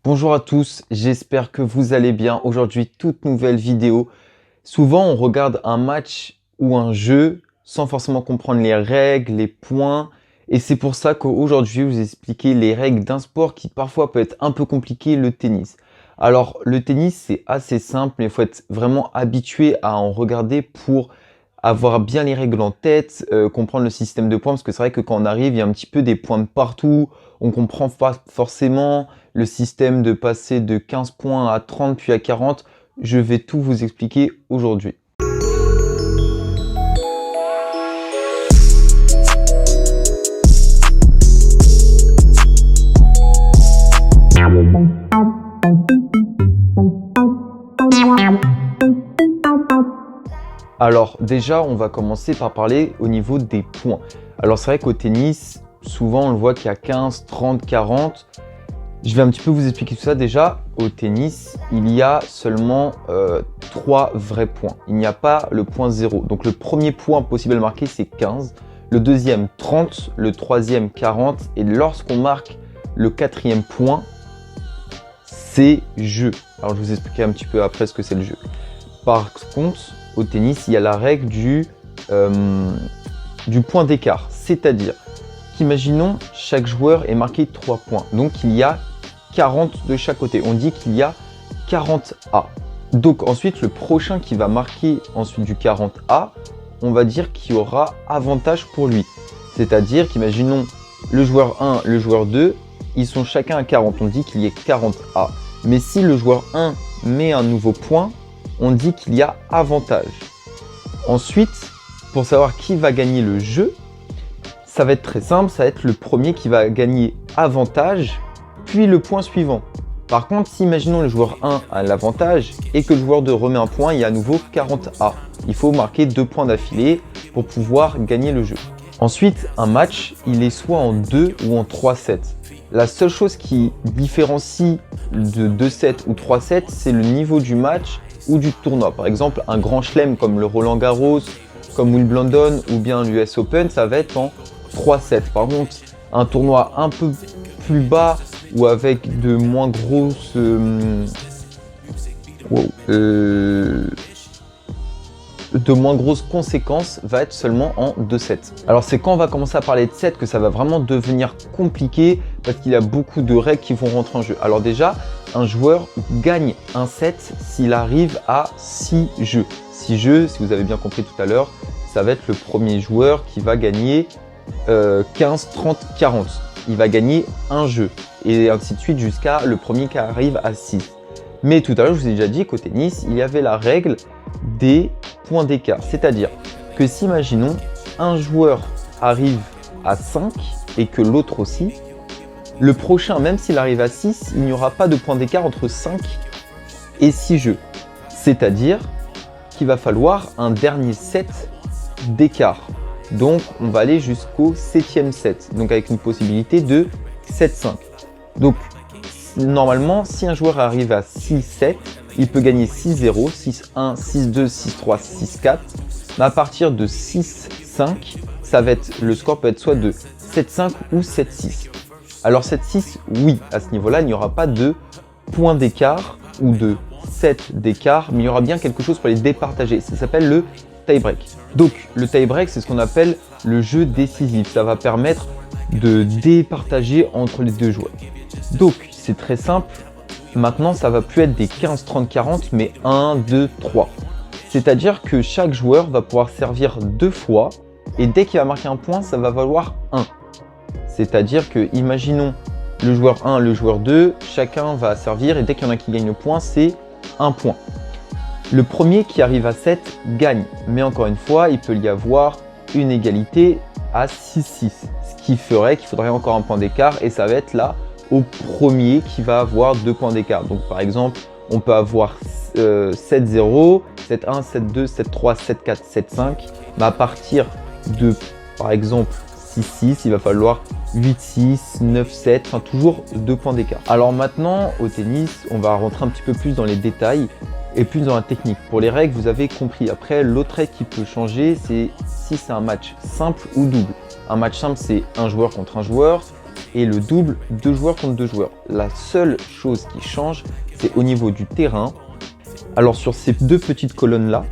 Bonjour à tous, j'espère que vous allez bien. Aujourd'hui, toute nouvelle vidéo. Souvent, on regarde un match ou un jeu sans forcément comprendre les règles, les points. Et c'est pour ça qu'aujourd'hui, je vais vous expliquer les règles d'un sport qui parfois peut être un peu compliqué, le tennis. Alors, le tennis, c'est assez simple, mais il faut être vraiment habitué à en regarder pour avoir bien les règles en tête, comprendre le système de points, parce que c'est vrai que quand on arrive, il y a un petit peu des points de partout, on comprend pas forcément le système de passer de 15 points à 30 puis à 40. Je vais tout vous expliquer aujourd'hui. Alors déjà, on va commencer par parler au niveau des points. Alors c'est vrai qu'au tennis, souvent on le voit qu'il y a 15, 30, 40. Je vais un petit peu vous expliquer tout ça. Déjà, au tennis, il y a seulement 3 vrais points. Il n'y a pas le point 0. Donc le premier point possible à marquer, c'est 15. Le deuxième, 30. Le troisième, 40. Et lorsqu'on marque le quatrième point, c'est jeu. Alors je vous expliquerai un petit peu après ce que c'est le jeu. Par contre, au tennis, il y a la règle du point d'écart. C'est-à-dire qu'imaginons chaque joueur ait marqué 3 points. Donc il y a 40 de chaque côté. On dit qu'il y a 40 A. Donc ensuite, le prochain qui va marquer ensuite du 40 A, on va dire qu'il y aura avantage pour lui. C'est-à-dire qu'imaginons le joueur 1, le joueur 2, ils sont chacun à 40. On dit qu'il y ait 40 A. Mais si le joueur 1 met un nouveau point, on dit qu'il y a avantage. Ensuite, pour savoir qui va gagner le jeu, ça va être très simple, ça va être le premier qui va gagner avantage, puis le point suivant. Par contre, si imaginons le joueur 1 a l'avantage et que le joueur 2 remet un point, il y a à nouveau 40 A. Il faut marquer 2 points d'affilée pour pouvoir gagner le jeu. Ensuite, un match, il est soit en 2 ou en 3 sets. La seule chose qui différencie de 2 sets ou 3 sets, c'est le niveau du match ou du tournoi. Par exemple, un grand chelem comme le Roland Garros, comme Wimbledon ou bien l'US Open, ça va être en 3 sets. Par contre, un tournoi un peu plus bas ou avec de moins grosses conséquences va être seulement en 2 sets. Alors c'est quand on va commencer à parler de sets que ça va vraiment devenir compliqué parce qu'il y a beaucoup de règles qui vont rentrer en jeu. Alors déjà, un joueur gagne un set s'il arrive à 6 jeux. 6 jeux, si vous avez bien compris tout à l'heure, ça va être le premier joueur qui va gagner 15, 30, 40. Il va gagner un jeu et ainsi de suite jusqu'à le premier qui arrive à 6. Mais tout à l'heure, je vous ai déjà dit qu'au tennis, il y avait la règle des points d'écart. C'est-à-dire que si, imaginons, un joueur arrive à 5 et que l'autre aussi, le prochain, même s'il arrive à 6, il n'y aura pas de point d'écart entre 5 et 6 jeux. C'est-à-dire qu'il va falloir un dernier set d'écart. Donc, on va aller jusqu'au 7e set, donc avec une possibilité de 7-5. Donc, normalement, si un joueur arrive à 6-7, il peut gagner 6-0, 6-1, 6-2, 6-3, 6-4. Mais à partir de 6-5, le score peut être soit de 7-5 ou 7-6. Alors 7-6, oui, à ce niveau-là, il n'y aura pas de point d'écart ou de set d'écart, mais il y aura bien quelque chose pour les départager. Ça s'appelle le tie-break. Donc le tie-break, c'est ce qu'on appelle le jeu décisif. Ça va permettre de départager entre les deux joueurs. Donc c'est très simple. Maintenant, ça va plus être des 15, 30, 40, mais 1, 2, 3. C'est-à-dire que chaque joueur va pouvoir servir 2 fois et dès qu'il va marquer un point, ça va valoir 1. C'est-à-dire que, imaginons le joueur 1, le joueur 2, chacun va servir et dès qu'il y en a qui gagne le point, c'est 1 point. Le premier qui arrive à 7 gagne, mais encore une fois, il peut y avoir une égalité à 6-6, ce qui ferait qu'il faudrait encore un point d'écart et ça va être là au premier qui va avoir 2 points d'écart. Donc par exemple, on peut avoir 7-0, 7-1, 7-2, 7-3, 7-4, 7-5, mais à partir de, par exemple, 6-6, il va falloir 8-6, 9-7, enfin toujours 2 points d'écart. Alors maintenant, au tennis, on va rentrer un petit peu plus dans les détails et plus dans la technique. Pour les règles, vous avez compris. Après, l'autre règle qui peut changer, c'est si c'est un match simple ou double. Un match simple, c'est un joueur contre un joueur. et le double 2 joueurs contre 2 joueurs. La seule chose qui change, c'est au niveau du terrain. Alors sur ces deux petites colonnes-là,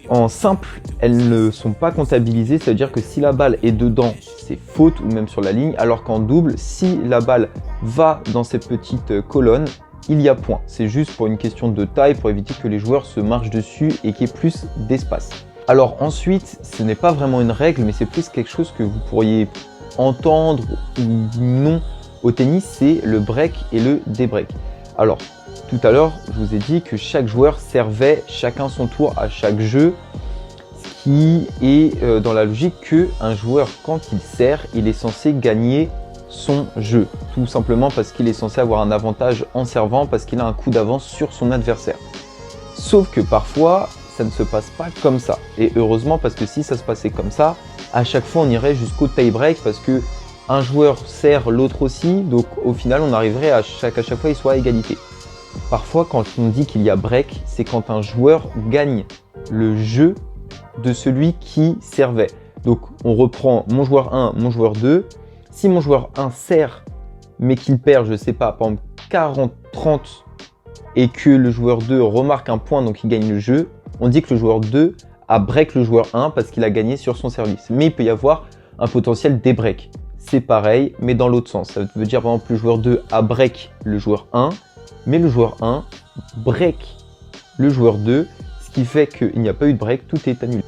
en simple, elles ne sont pas comptabilisées, ça veut dire que si la balle est dedans, c'est faute ou même sur la ligne, alors qu'en double, si la balle va dans ces petites colonnes, il y a point. C'est juste pour une question de taille, pour éviter que les joueurs se marchent dessus et qu'il y ait plus d'espace. Alors ensuite, ce n'est pas vraiment une règle, mais c'est plus quelque chose que vous pourriez entendre ou non au tennis, c'est le break et le débreak. Alors, tout à l'heure, je vous ai dit que chaque joueur servait chacun son tour à chaque jeu, ce qui est dans la logique qu'un joueur, quand il sert, il est censé gagner son jeu. Tout simplement parce qu'il est censé avoir un avantage en servant, parce qu'il a un coup d'avance sur son adversaire. Sauf que parfois, ça ne se passe pas comme ça. Et heureusement, parce que si ça se passait comme ça, à chaque fois, on irait jusqu'au tie-break parce que un joueur sert l'autre aussi. Donc au final, on arriverait à chaque fois, il soit à égalité. Parfois, quand on dit qu'il y a break, c'est quand un joueur gagne le jeu de celui qui servait. Donc, on reprend mon joueur 1, mon joueur 2. Si mon joueur 1 sert, mais qu'il perd, je sais pas, par exemple 40-30, et que le joueur 2 remarque un point, donc il gagne le jeu, on dit que le joueur 2 a break le joueur 1 parce qu'il a gagné sur son service. Mais il peut y avoir un potentiel débreak. C'est pareil, mais dans l'autre sens. Ça veut dire, par exemple, le joueur 2 a break le joueur 1, mais le joueur 1 break le joueur 2, ce qui fait qu'il n'y a pas eu de break, tout est annulé.